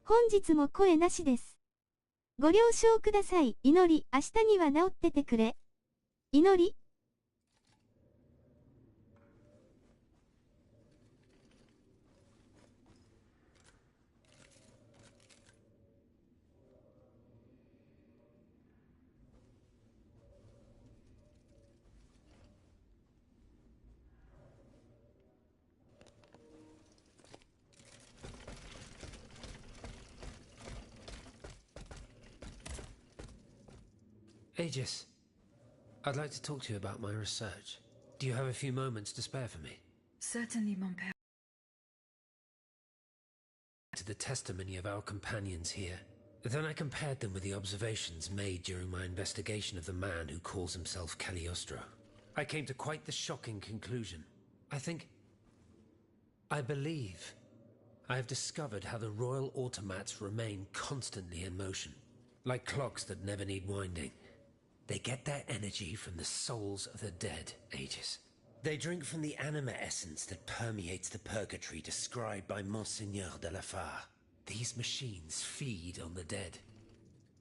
本日も声なしです。ご了承ください。祈り、明日には治っててくれ。祈り。Aegis, I'd like to talk to you about my research. Do you have a few moments to spare for me? Certainly, mon père. To the testimony of our companions here. Then I compared them with the observations made during my investigation of the man who calls himself Cagliostro. I came to quite the shocking conclusion. I believe I have discovered how the royal automats remain constantly in motion, like clocks that never need winding. They get their energy from the souls of the dead, Aegis. They drink from the anima essence that permeates the purgatory described by Monseigneur de la Fare. These machines feed on the dead.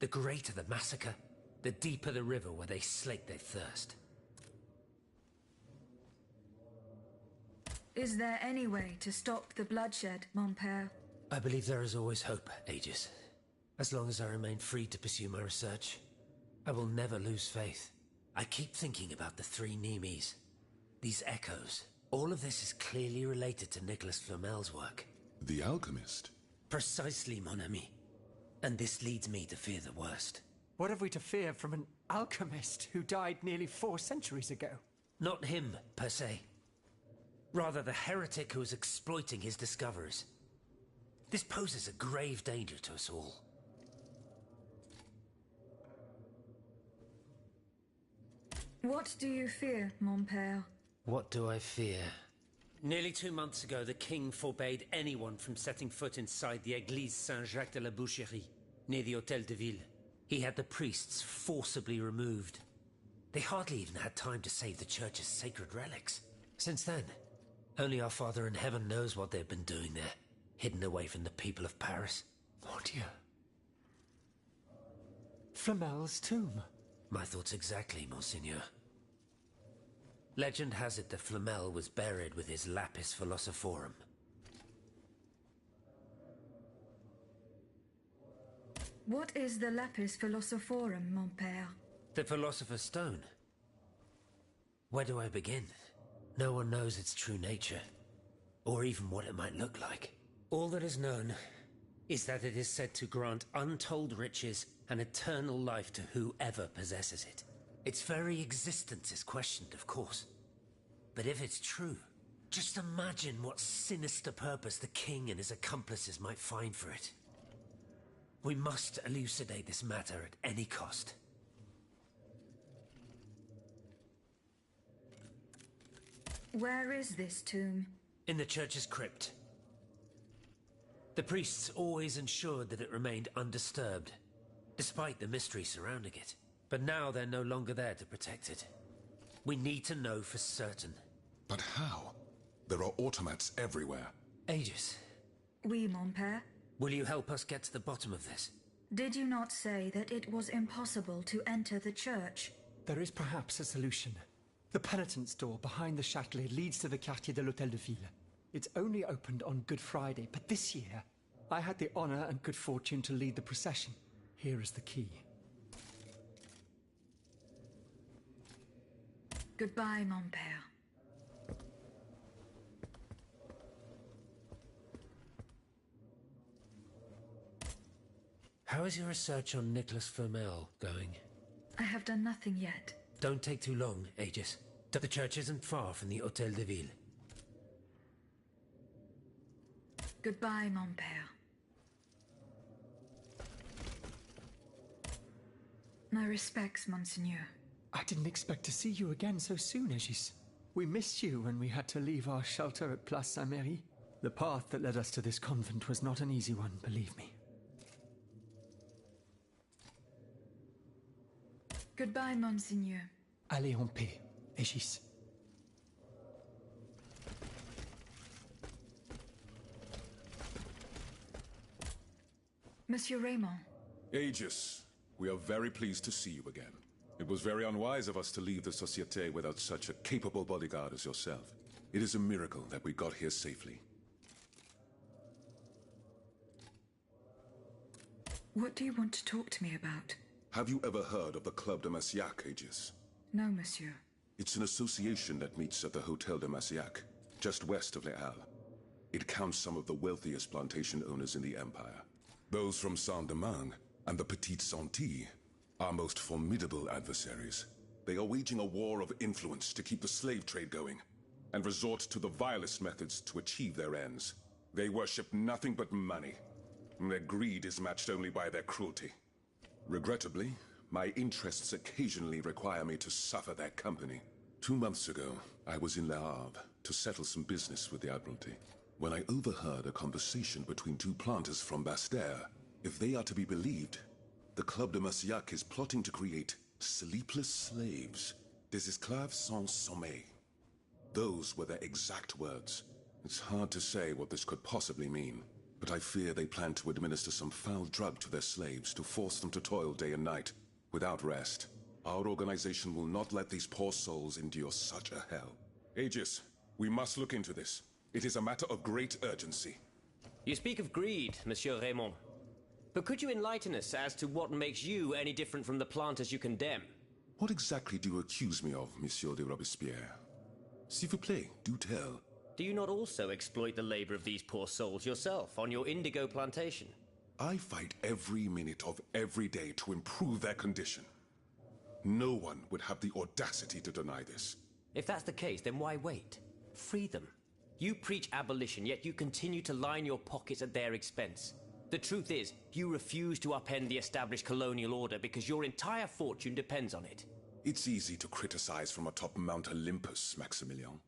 The greater the massacre, the deeper the river where they slake their thirst. Is there any way to stop the bloodshed, mon père? I believe there is always hope, Aegis. As long as I remain free to pursue my research, I will never lose faith. I keep thinking about the three Nemes. These echoes. All of this is clearly related to Nicholas Flamel's work. The alchemist? Precisely, mon ami. And this leads me to fear the worst. What have we to fear from an alchemist who died nearly 4 centuries ago? Not him, per se. Rather the heretic who is exploiting his discoveries. This poses a grave danger to us all. What do you fear, mon père? What do I fear? Nearly 2 months ago, the king forbade anyone from setting foot inside the Église Saint-Jacques de la Boucherie, near the Hôtel de Ville. He had the priests forcibly removed. They hardly even had time to save the church's sacred relics. Since then, only our Father in Heaven knows what they've been doing there, hidden away from the people of Paris. Mon Dieu. Flamel's tomb. My thoughts exactly, Monseigneur. Legend has it that Flamel was buried with his lapis philosophorum. What is the lapis philosophorum, mon père? The Philosopher's Stone. Where do I begin? No one knows its true nature, or even what it might look like. All that is known is that it is said to grant untold riches and eternal life to whoever possesses it. Its very existence is questioned, of course. But if it's true, just imagine what sinister purpose the king and his accomplices might find for it. We must elucidate this matter at any cost. Where is this tomb? In the church's crypt. The priests always ensured that it remained undisturbed, despite the mystery surrounding it. But now they're no longer there to protect it. We need to know for certain. But how? There are automats everywhere. Aegis, Oui, mon père. will you help us get to the bottom of this? Did you not say that it was impossible to enter the church? There is perhaps a solution. The penitent's door behind the Châtelet leads to the Quartier de l'Hôtel de Ville. It's only opened on Good Friday, but this year, I had the honor and good fortune to lead the procession. Here is the key. Goodbye, mon père. How is your research on Nicholas Flamel going? I have done nothing yet. Don't take too long, Aegis. The church isn't far from the Hôtel de Ville. Goodbye, mon père. My respects, Monseigneur. I didn't expect to see you again so soon, Aegis. We missed you when we had to leave our shelter at Place Saint-Méry. The path that led us to this convent was not an easy one, believe me. Goodbye, Monseigneur. Allez en paix, Aegis. Monsieur Raymond. Aegis, we are very pleased to see you again. It was very unwise of us to leave the Société without such a capable bodyguard as yourself. It is a miracle that we got here safely. What do you want to talk to me about? Have you ever heard of the Club de Massiac, Aegis? No, monsieur. It's an association that meets at the Hotel de Massiac, just west of Les Halles. It counts some of the wealthiest plantation owners in the Empire. Those from Saint-Domingue and the Petite Santilles, our most formidable adversaries. They are waging a war of influence to keep the slave trade going, and resort to the vilest methods to achieve their ends. They worship nothing but money, and their greed is matched only by their cruelty. Regrettably, my interests occasionally require me to suffer their company. 2 months ago, I was in Le Havre to settle some business with the Admiralty, when I overheard a conversation between 2 planters from Bastère. If they are to be believed, the Club de Massiac is plotting to create sleepless slaves, des esclaves sans sommeil. Those were their exact words. It's hard to say what this could possibly mean, but I fear they plan to administer some foul drug to their slaves to force them to toil day and night, without rest. Our organization will not let these poor souls endure such a hell. Aegis, we must look into this. It is a matter of great urgency. You speak of greed, Monsieur Raymond. But could you enlighten us as to what makes you any different from the planters you condemn? What exactly do you accuse me of, Monsieur de Robespierre? S'il vous plaît, do tell. Do you not also exploit the labor of these poor souls yourself on your indigo plantation? I fight every minute of every day to improve their condition. No one would have the audacity to deny this. If that's the case, then why wait? Free them. You preach abolition, yet you continue to line your pockets at their expense. The truth is, you refuse to upend the established colonial order because your entire fortune depends on it. It's easy to criticize from atop Mount Olympus, Maximilian.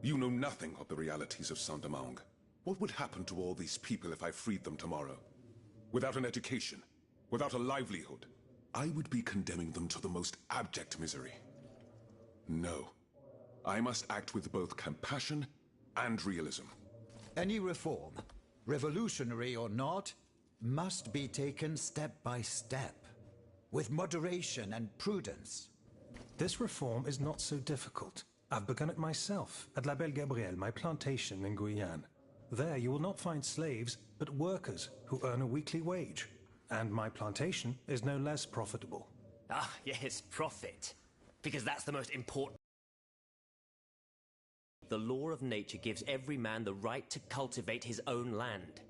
You know nothing of the realities of Saint-Domingue. What would happen to all these people if I freed them tomorrow? Without an education, without a livelihood, I would be condemning them to the most abject misery. No. I must act with both compassion and realism. Any reform, revolutionary or not, must be taken step by step, with moderation and prudence. This reform is not so difficult. I've begun it myself at La Belle Gabrielle, my plantation in Guyane. There you will not find slaves, but workers who earn a weekly wage. And my plantation is no less profitable. Ah, yes, profit. Because that's the most important. The law of nature gives every man the right to cultivate his own land.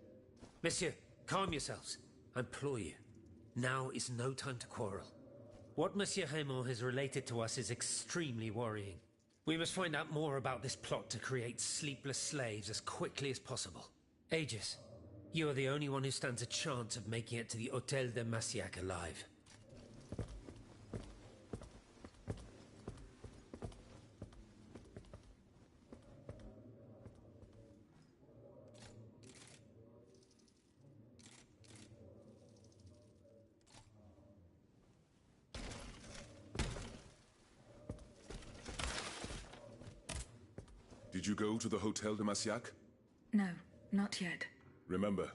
Monsieur, calm yourselves. I implore you. Now is no time to quarrel. What Monsieur Raymond has related to us is extremely worrying. We must find out more about this plot to create sleepless slaves as quickly as possible. Aegis, you are the only one who stands a chance of making it to the Hôtel de Massiac alive. Did you go to the Hotel de Massiac? No, not yet. Remember,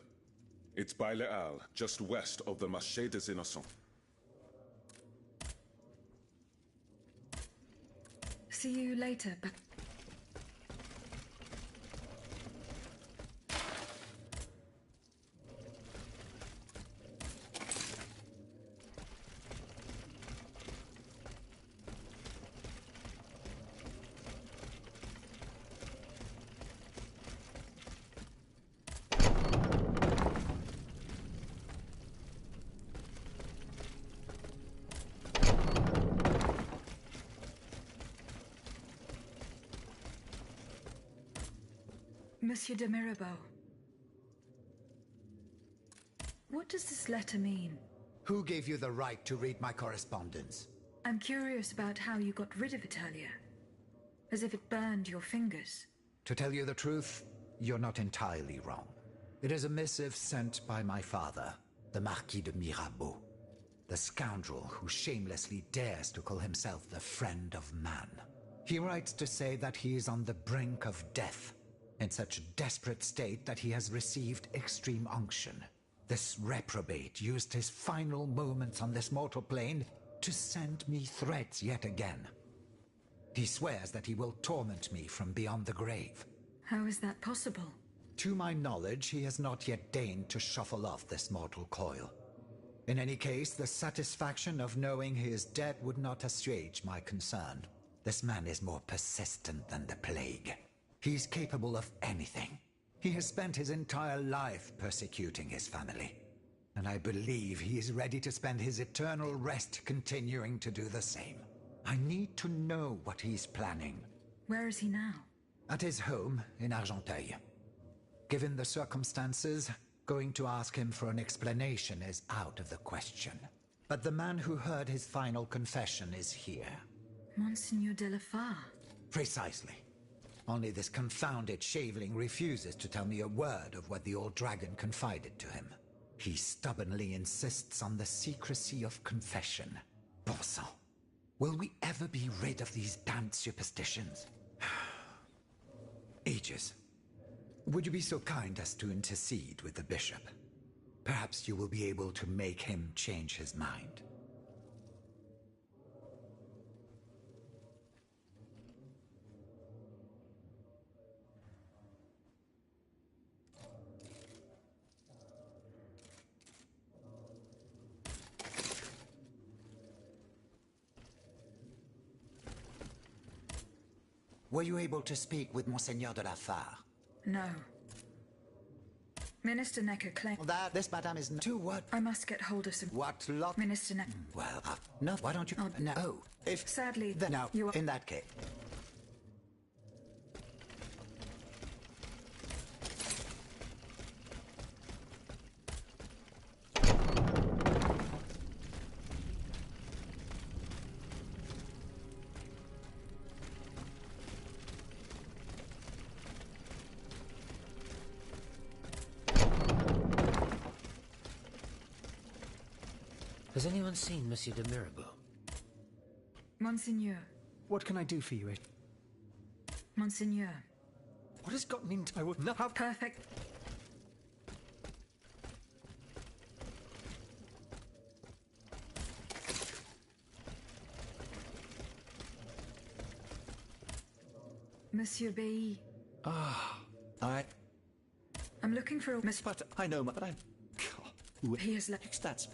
it's by Les Halles, just west of the Marché des Innocents. See you later, but... Monsieur de Mirabeau. What does this letter mean? Who gave you the right to read my correspondence? I'm curious about how you got rid of it earlier. As if it burned your fingers. To tell you the truth, you're not entirely wrong. It is a missive sent by my father, the Marquis de Mirabeau, the scoundrel who shamelessly dares to call himself the friend of man. He writes to say that he is on the brink of death, in such a desperate state that he has received extreme unction. This reprobate used his final moments on this mortal plane to send me threats yet again. He swears that he will torment me from beyond the grave. How is that possible? To my knowledge, he has not yet deigned to shuffle off this mortal coil. In any case, the satisfaction of knowing he is dead would not assuage my concern. This man is more persistent than the plague. He's capable of anything. He has spent his entire life persecuting his family. And I believe he is ready to spend his eternal rest continuing to do the same. I need to know what he's planning. Where is he now? At his home in Argenteuil. Given the circumstances, going to ask him for an explanation is out of the question. But the man who heard his final confession is here. Monsignor de la Fare. Precisely. Only this confounded shaveling refuses to tell me a word of what the old dragon confided to him. He stubbornly insists on the secrecy of confession. Bon sang. Will we ever be rid of these damned superstitions? Aegis, would you be so kind as to intercede with the bishop? Perhaps you will be able to make him change his mind. Were you able to speak with Monseigneur de la Fare? No. Minister Necker claimed That this, madame, is to what? I must get hold of some... What lot? Minister Necker... Well, no, why don't you... no. Oh, if... Sadly, Then now, you are... in that case... Has anyone seen Monsieur de Mirabeau? Monseigneur. What can I do for you? Monseigneur. What has gotten into... I would not have... Perfect. Monsieur Bailly. I'm looking for a... But I know, but I'm... God, He has left... that's...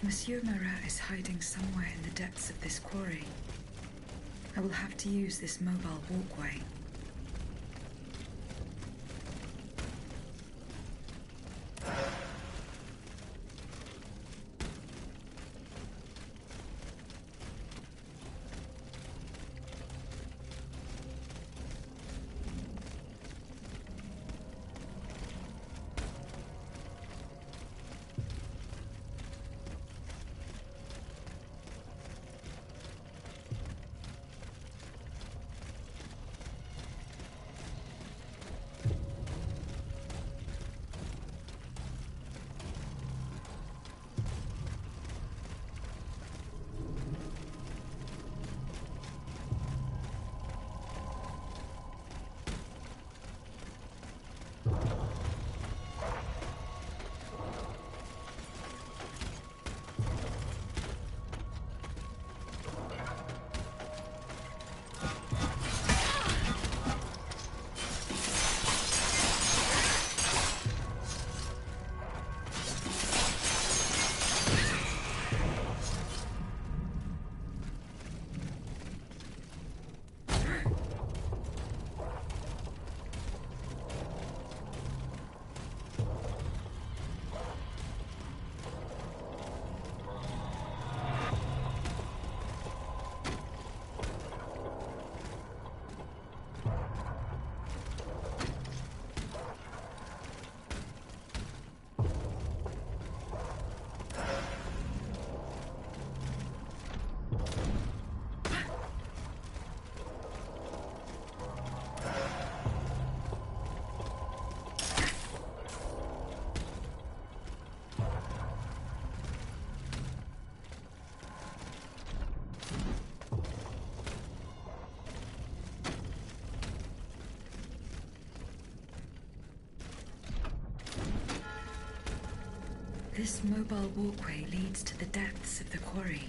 Monsieur Marat is hiding somewhere in the depths of this quarry, I will have to use this mobile walkway. This mobile walkway leads to the depths of the quarry.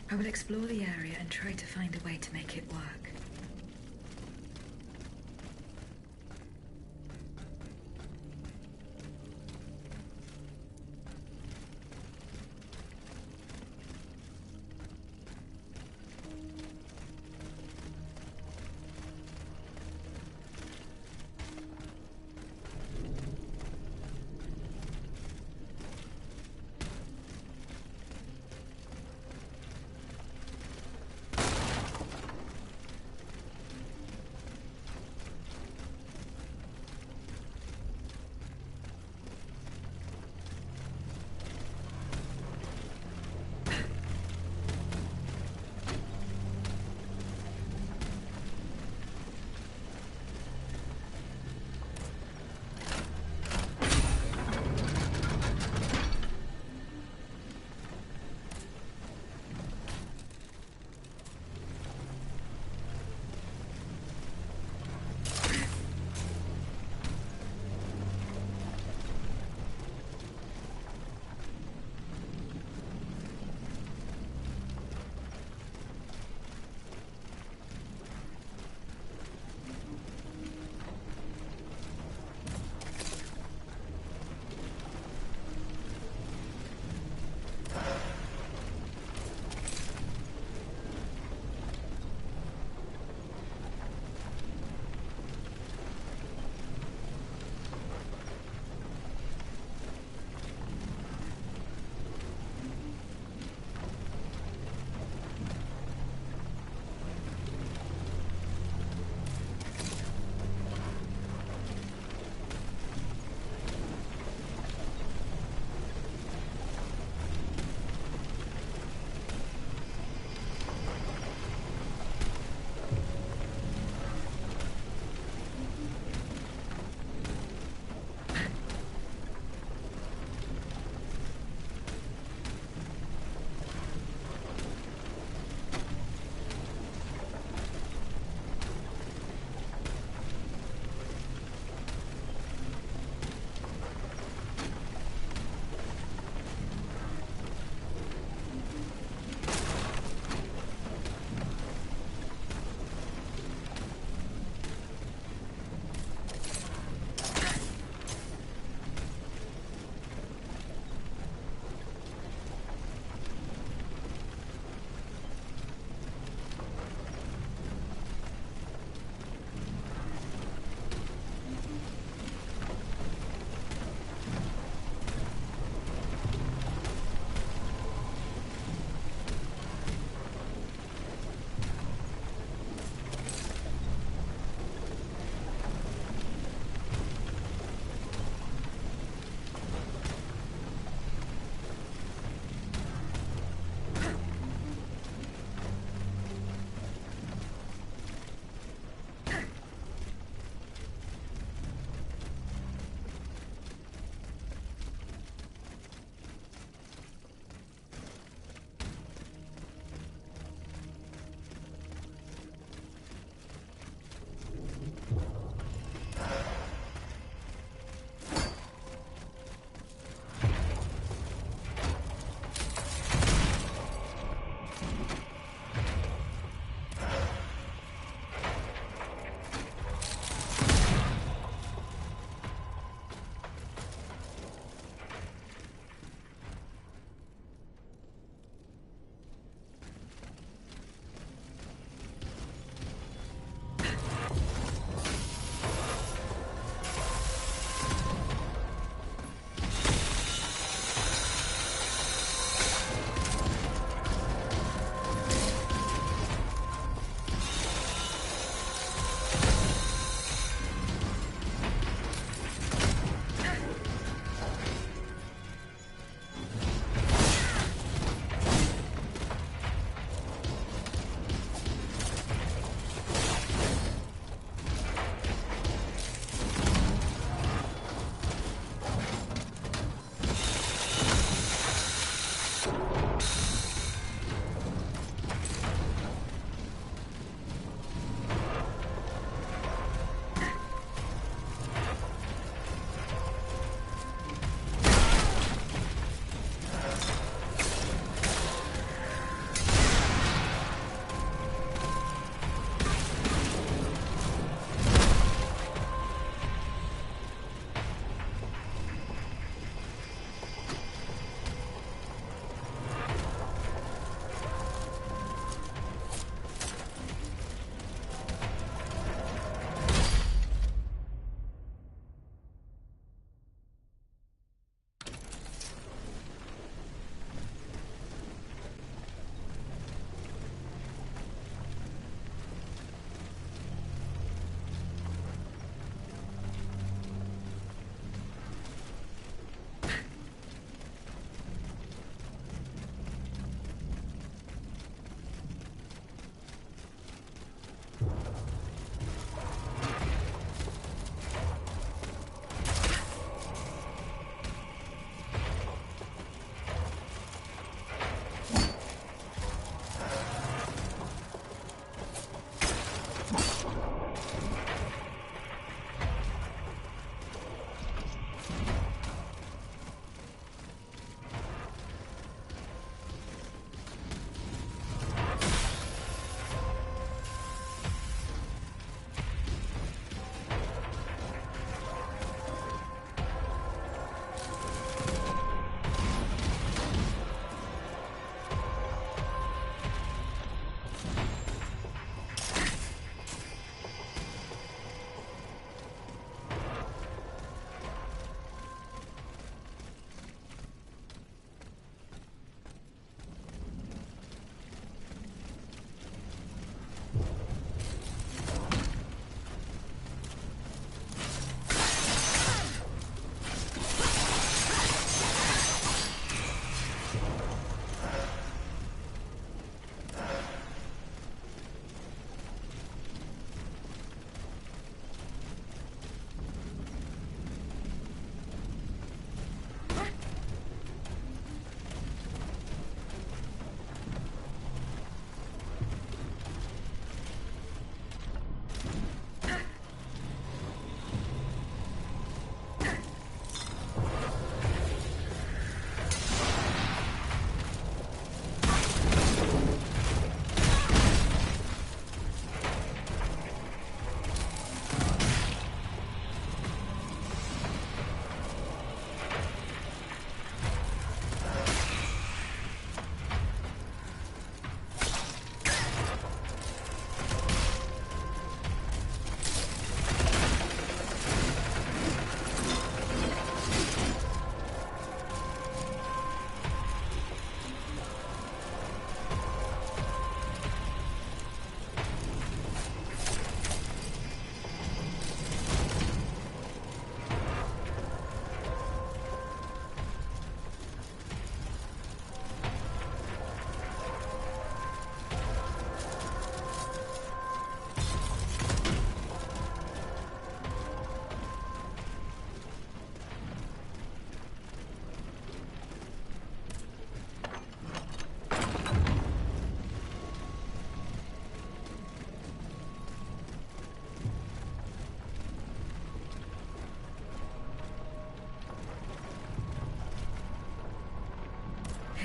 I will explore the area and try to find a way to make it work.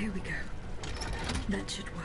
Here we go. That should work.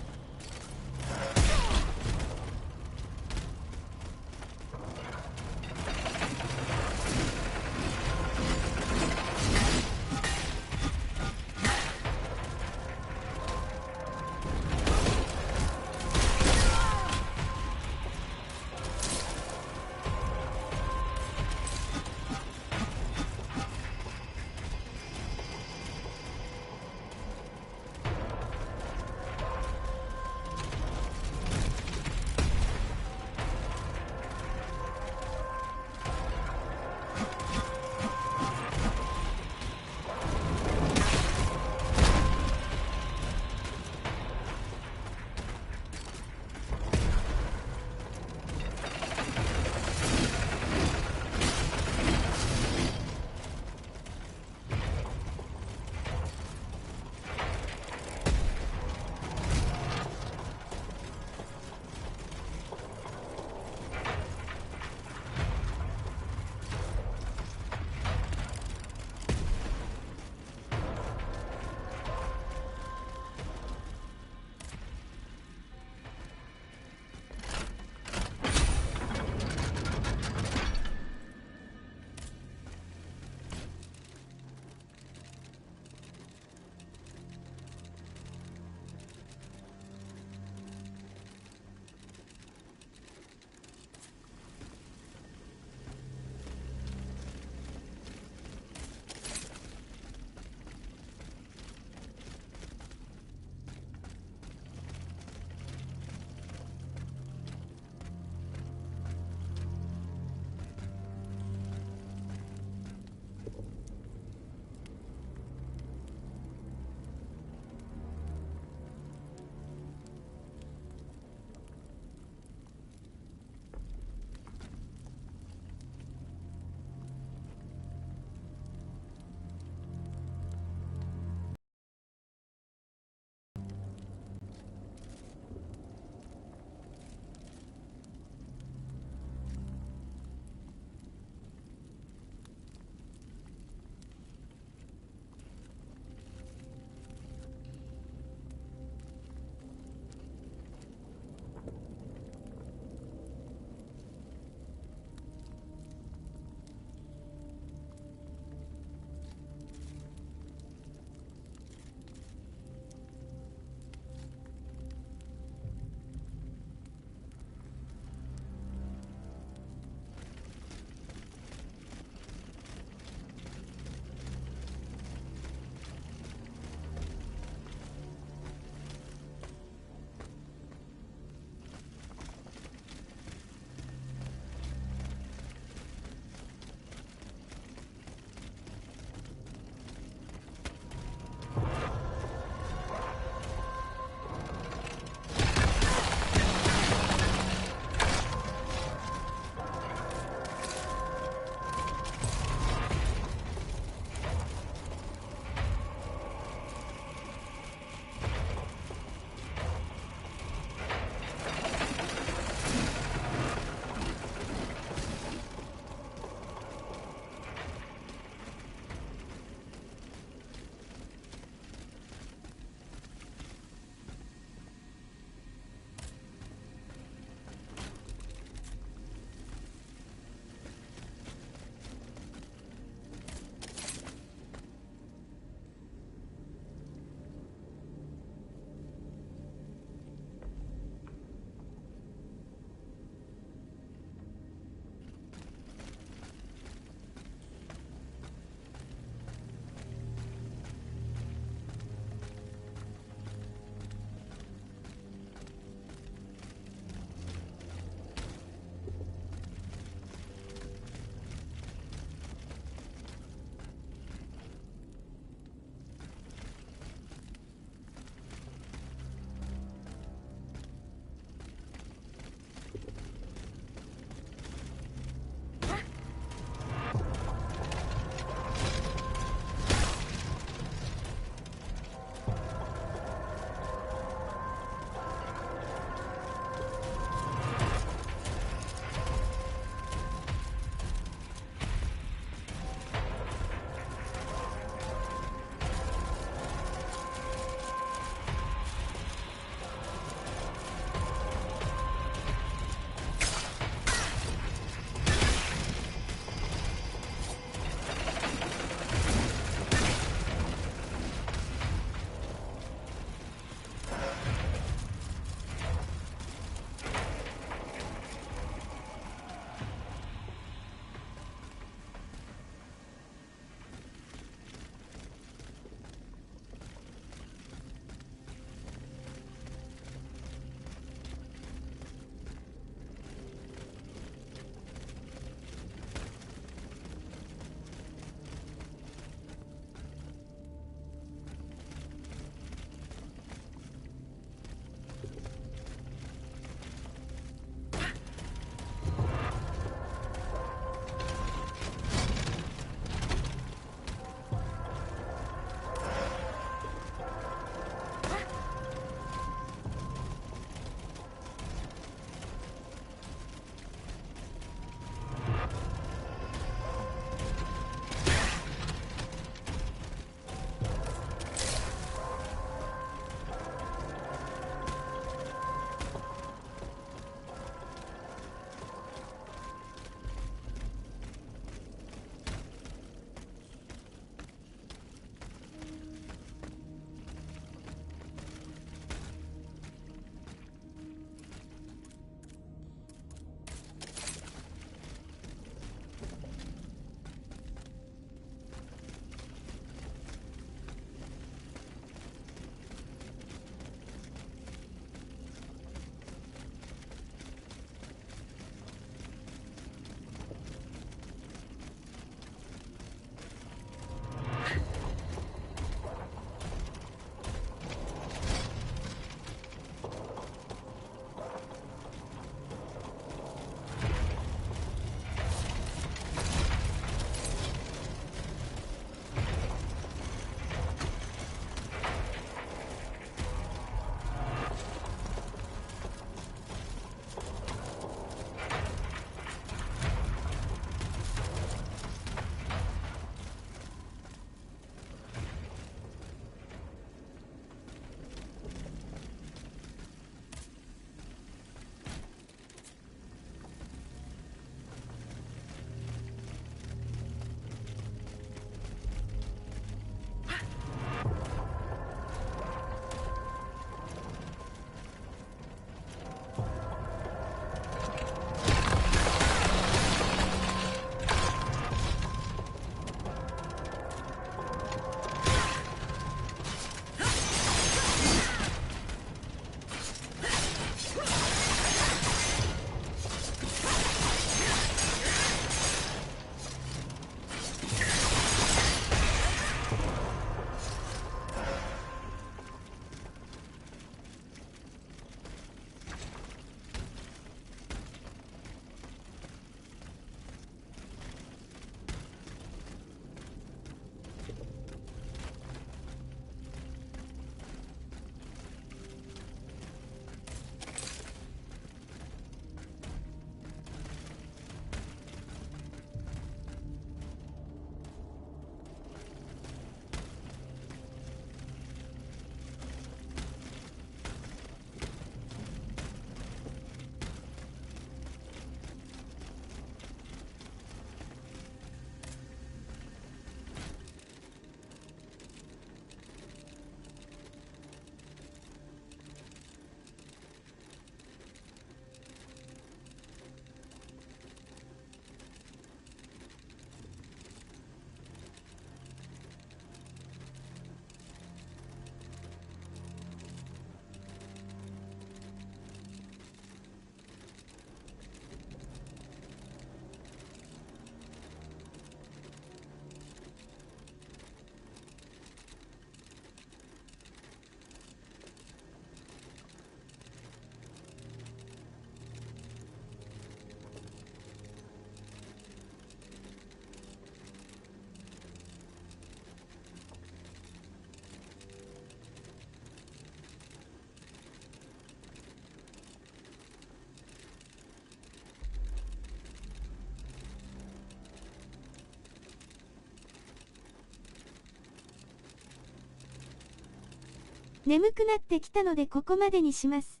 眠くなってきたのでここまでにします。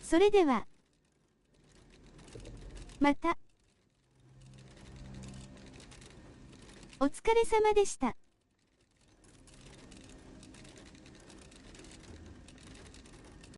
それでは。また。お疲れ様でした。